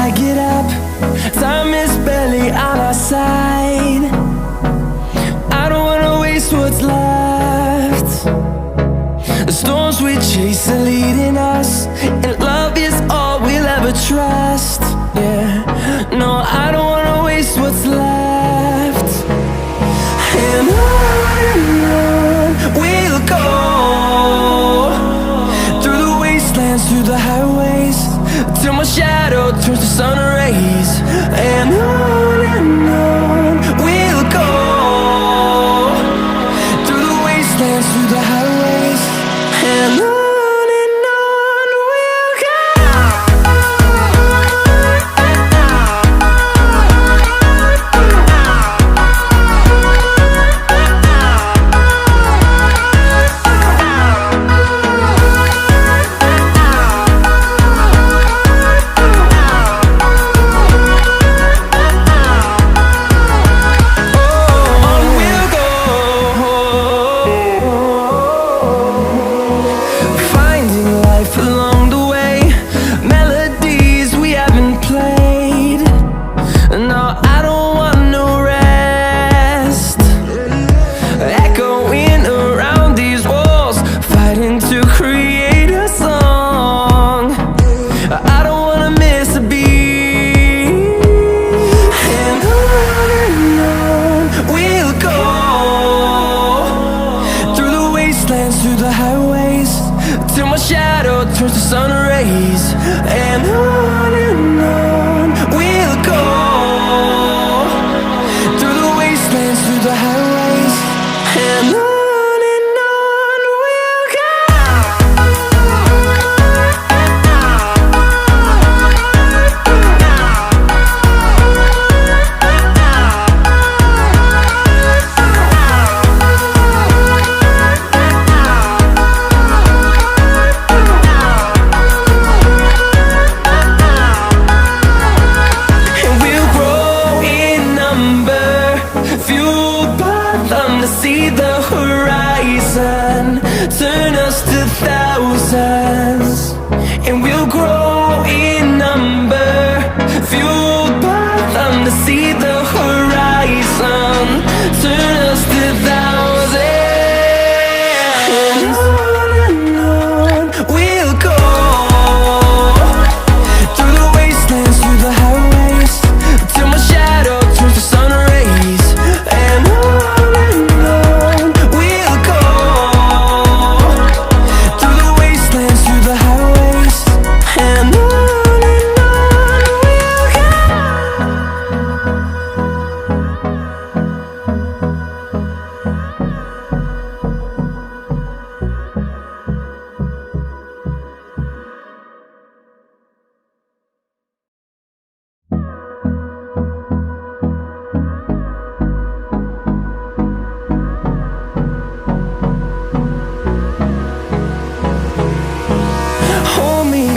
I get up. Time is barely on our side. I don't wanna waste what's left. The storms we chase are leading us, and love is all we'll ever trust. Yeah, no, I don't wanna waste what's left. And on we'll go, through the wastelands, through the highways, till my shadow turns to sun rays. And on we'll go, through the wastelands, through the highways, and on. Along the way, melodies we haven't played. No, I don't want no rest. Echoing around these walls, fighting to create a song. I don't wanna miss a beat. And on we'll go, through the wastelands, through the highways, till my shadow turns to sun rays. And on we'll go, through the wastelands, through the highways, and on we'll go. See the horizon turn us to thousands, and we'll grow in number, fueled by them. To see the horizon turn us to thousands, and on we'll go, through the wastelands, through the highways, till my shadow turns to sun rays. And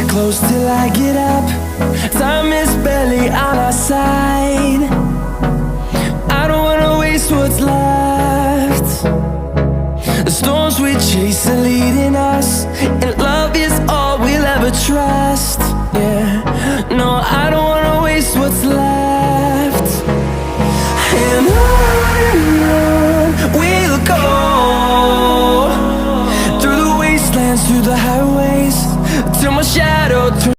close till I get up. Time is barely on our side. I don't wanna waste what's left. The storms we chase are leading us, and love is all we'll ever trust. Yeah, no, I don't wanna waste what's left. And on we'll go, through the wastelands, through the highways, till my shadow turns